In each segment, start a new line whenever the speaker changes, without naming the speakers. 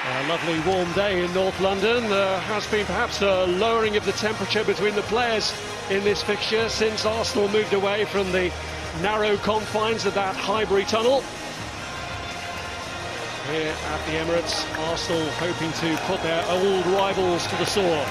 A lovely warm day in North London. There has been perhaps a lowering of the temperature between the players in this fixture since Arsenal moved away from the narrow confines of that Highbury tunnel. Here at the Emirates, Arsenal hoping to put their old rivals to the sword.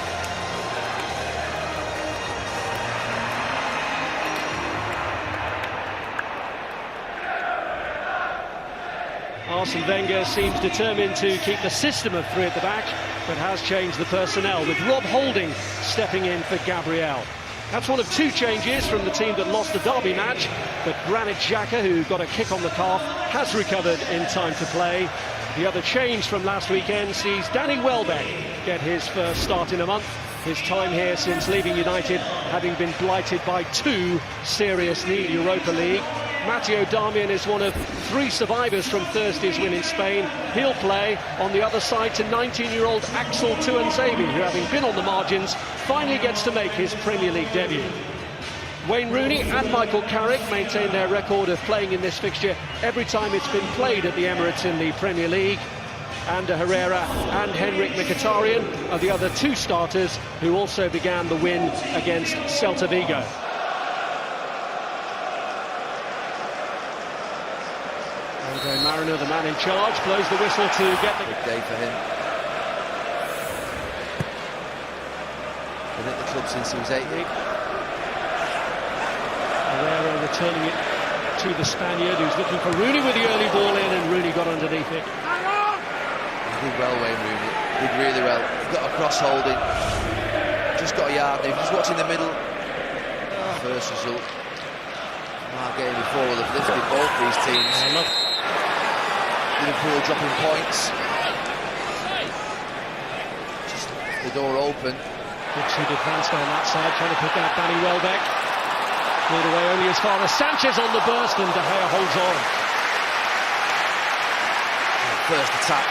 Arsene Wenger seems determined to keep the system of three at the back, but has changed the personnel, with Rob Holding stepping in for Gabriel. That's one of two changes from the team that lost the derby match, but Granit Xhaka, who got a kick on the calf, has recovered in time to play. The other change from last weekend sees Danny Welbeck get his first start in a month. His time here since leaving United having been blighted by two serious knee Europa League. Matteo Darmian is one of three survivors from Thursday's win in Spain. He'll play on the other side to 19-year-old Axel Tuanzebe, who, having been on the margins, finally gets to make his Premier League debut. Wayne Rooney and Michael Carrick maintain their record of playing in this fixture every time it's been played at the Emirates in the Premier League. Ander Herrera and Henrik Mkhitaryan are the other two starters who also began the win against Celta Vigo. Andre Mariner, the man in charge, blows the whistle to get the...
Big day for him. Been at the club since he was 8.
Herrera returning it to the Spaniard, who's looking for Rooney with the early ball in, and Rooney got underneath it.
He did well, Wayne Rooney. Did really well. He got a cross Holding. Just got a yard there. Just watching the middle. First result. Our game before will have lifted both these teams. Liverpool dropping points. Just left the door open.
Good shoot advanced on that side, trying to pick out Danny Welbeck. Cleared away only as far as Sanchez on the burst, and De Gea holds on.
First attack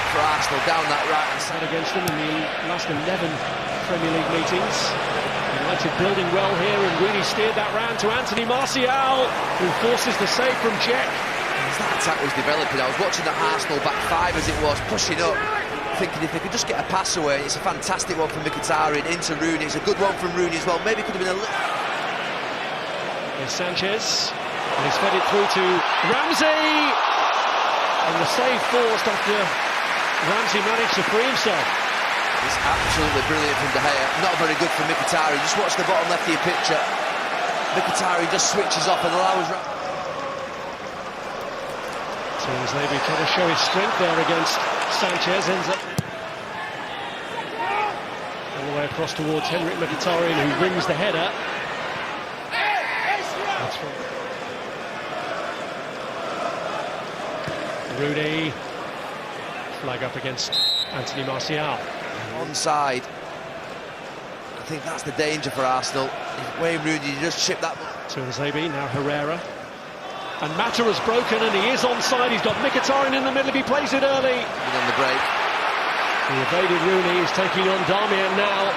for Arsenal down that right hand side.
Against them in the last 11 Premier League meetings. United building well here, and Rooney steered that round to Anthony Martial, who forces the save from Cech.
As that attack was developing, I was watching the Arsenal back five as it was, pushing up, thinking if they could just get a pass away. It's a fantastic one from Mkhitaryan into Rooney. It's a good one from Rooney as well. Maybe it could have been a little...
There's Sanchez, and he's fed it through to Ramsey, and the save forced after Ramsey managed to free himself.
It's absolutely brilliant from De Gea. Not very good for Mkhitaryan. Just watch the bottom left of your picture. Mkhitaryan just switches off and allows...
Tuanzebe trying to show his strength there against Sanchez, ends up all the way across towards Henrik Mkhitaryan, who rings the header. That's from Rooney. Flag up against Anthony Martial.
Onside. I think that's the danger for Arsenal. If Wayne Rooney just chipped that...
Tuanzebe, now Herrera. And Mata has broken, and he is onside. He's got Mkhitaryan in the middle if he plays it early.
And on the break.
He evaded Rooney. He's taking on Darmian now.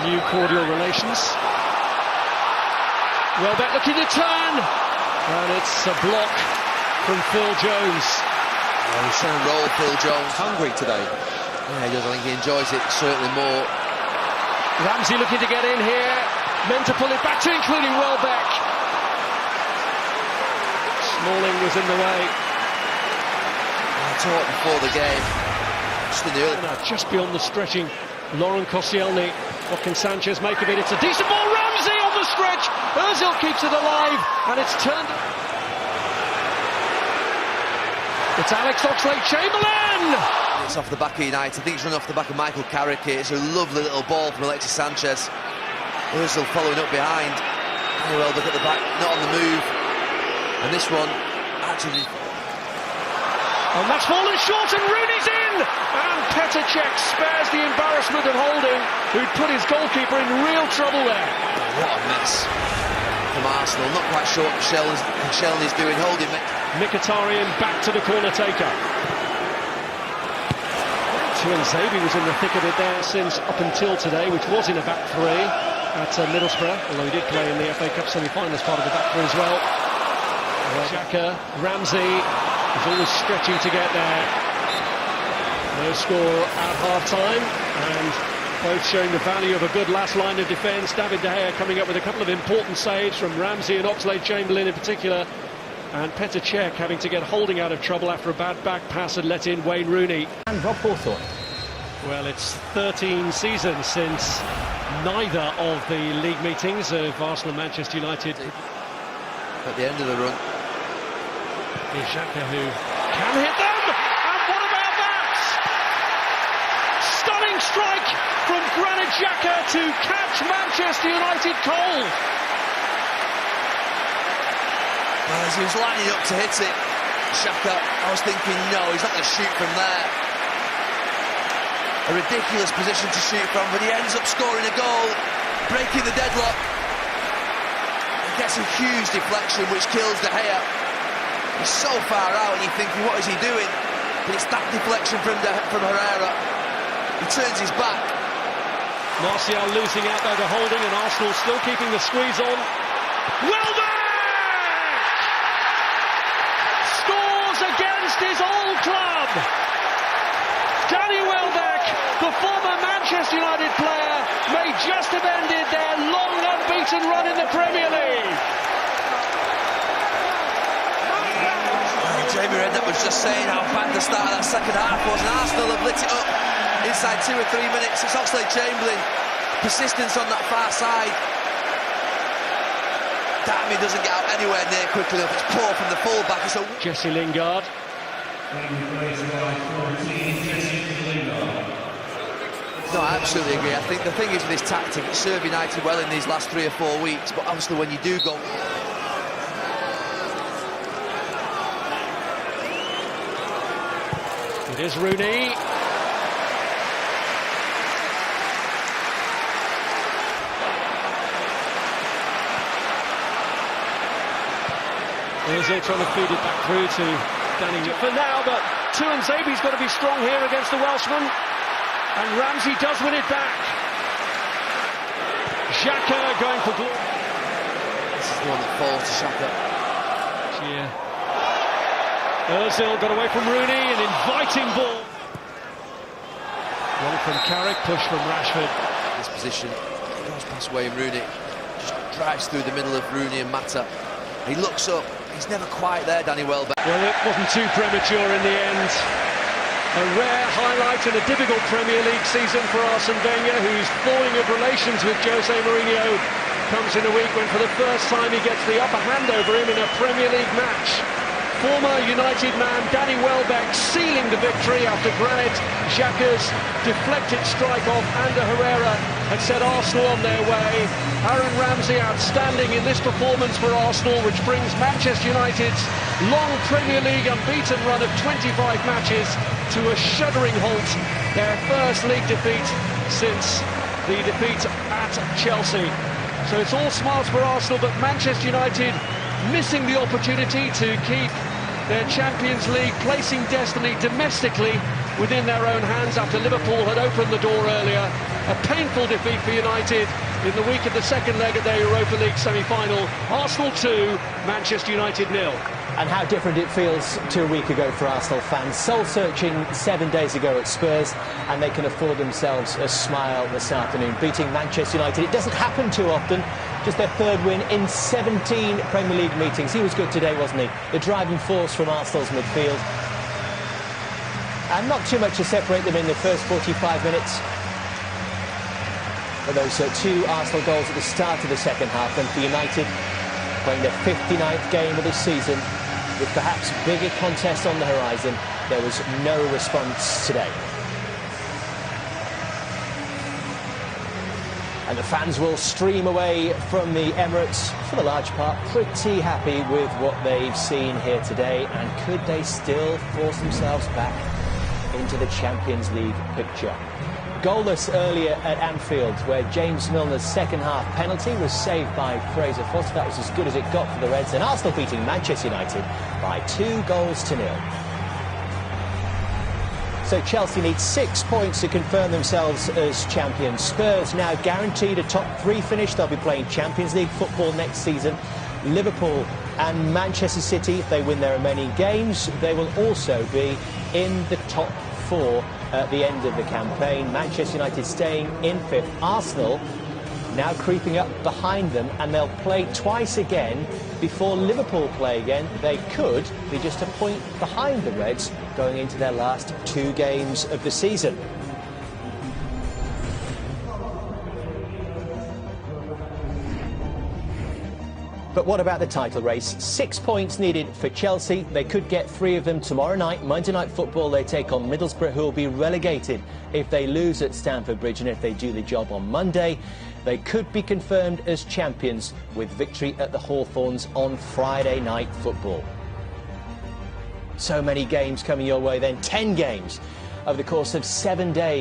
New cordial relations. Welbeck looking to turn, and it's a block from Phil Jones.
Oh, he's trying to roll Phil Jones.
Hungry today.
Yeah, he does. I think he enjoys it certainly more.
Ramsey looking to get in here. Meant to pull it back to, including Welbeck. Smalling was in the way.
I talked before the game. Just in the early...
Just beyond the stretching, Laurent Koscielny. What can Sanchez make of it? It's a decent ball. Ramsey on the stretch. Ozil keeps it alive, and it's turned. It's Alex Oxlade-Chamberlain.
It's off the back of United. I think it's run off the back of Michael Carrick. It's a lovely little ball from Alexis Sanchez. Ozil following up behind. Very well, look at the back, not on the move. And this one, actually...
And that's fallen short, and Rooney's in! And Petr Cech spares the embarrassment of Holding, who'd put his goalkeeper in real trouble there.
What a mess from Arsenal. Not quite sure what Koscielny's doing. Holding...
Mkhitaryan back to the corner taker. Tuanzebe was in the thick of it there since up until today, which was in a back three at Middlesbrough, although he did play in the FA Cup semi-final as part of the back three as well. Xhaka, Ramsey, He's always stretching to get there. No score at half-time, and both showing the value of a good last line of defence. David De Gea coming up with a couple of important saves from Ramsey and Oxlade-Chamberlain in particular, and Petr Cech having to get Holding out of trouble after a bad back pass had let in Wayne Rooney.
And Rob Hawthorne.
Well, it's 13 seasons since neither of the league meetings of Arsenal and Manchester United.
At the end of the run.
Here's Xhaka who can hit them, and what about that? Stunning strike from Granit Xhaka to catch Manchester United cold.
Well, as he was lining up to hit it, Xhaka, I was thinking, no, he's not going to shoot from there. A ridiculous position to shoot from, but he ends up scoring a goal, breaking the deadlock. He gets a huge deflection which kills De Gea. He's so far out and you're thinking, what is he doing? But it's that deflection from Herrera. He turns his back.
Martial losing out though to Holding, and Arsenal still keeping the squeeze on. Welbeck! Scores against his old club! Danny Welbeck, the former Manchester United player, may just have ended their long unbeaten run in the Premier League.
Jamie Redknapp was just saying how bad the start of that second half was, and Arsenal have lit it up inside 2 or 3 minutes. It's Oxlade-Chamberlain, persistence on that far side. Darby doesn't get out anywhere near quickly enough. It's poor from the full-back.
Jesse Lingard.
No, I absolutely agree. I think the thing is with this tactic, it's served United well in these last 3 or 4 weeks, but obviously when you do go...
It is Rooney. Ozil trying to feed it back through to Danny for now, but Tuanzebe's got to be strong here against the Welshman, and Ramsey does win it back. Xhaka going for glory.
This is the one that falls to Xhaka.
Yeah. Ozil got away from Rooney, an inviting ball. One from Carrick, push from Rashford.
This position, goes past Wayne Rooney, just drives through the middle of Rooney and Mata. He looks up, he's never quite there, Danny Welbeck.
Well, it wasn't too premature in the end. A rare highlight in a difficult Premier League season for Arsene Wenger, whose thawing of relations with Jose Mourinho comes in a week when for the first time he gets the upper hand over him in a Premier League match. Former United man Danny Welbeck sealing the victory after Granit Xhaka's deflected strike off Ander Herrera had set Arsenal on their way. Aaron Ramsey outstanding in this performance for Arsenal, which brings Manchester United's long Premier League unbeaten run of 25 matches to a shuddering halt. Their first league defeat since the defeat at Chelsea. So it's all smiles for Arsenal, but Manchester United missing the opportunity to keep their Champions League placing destiny domestically within their own hands after Liverpool had opened the door earlier. A painful defeat for United in the week of the second leg of their Europa League semi-final. Arsenal 2, Manchester United 0.
And how different it feels to a week ago for Arsenal fans. Soul-searching 7 days ago at Spurs, and they can afford themselves a smile this afternoon, beating Manchester United. It doesn't happen too often. Just their third win in 17 Premier League meetings. He was good today, wasn't he? The driving force from Arsenal's midfield. And not too much to separate them in the first 45 minutes. But those 2 Arsenal goals at the start of the second half, and for United, playing their 59th game of the season, with perhaps bigger contests on the horizon, there was no response today. And the fans will stream away from the Emirates, for the large part, pretty happy with what they've seen here today. And could they still force themselves back into the Champions League picture? Goalless earlier at Anfield, where James Milner's second half penalty was saved by Fraser Forster. That was as good as it got for the Reds. And Arsenal beating Manchester United by 2-0. So Chelsea need 6 points to confirm themselves as champions. Spurs now guaranteed a top 3 finish. They'll be playing Champions League football next season. Liverpool And Manchester City, if they win their remaining games, they will also be in the top 4 at the end of the campaign. Manchester United staying in 5th. Arsenal now creeping up behind them, and they'll play twice again before Liverpool play again. They could be just a point behind the Reds going into their last 2 games of the season. But what about the title race? 6 points needed for Chelsea. They could get 3 of them tomorrow night. Monday Night Football, they take on Middlesbrough, who will be relegated if they lose at Stamford Bridge. And if they do the job on Monday, they could be confirmed as champions with victory at the Hawthorns on Friday Night Football. So many games coming your way then. 10 games over the course of 7 days.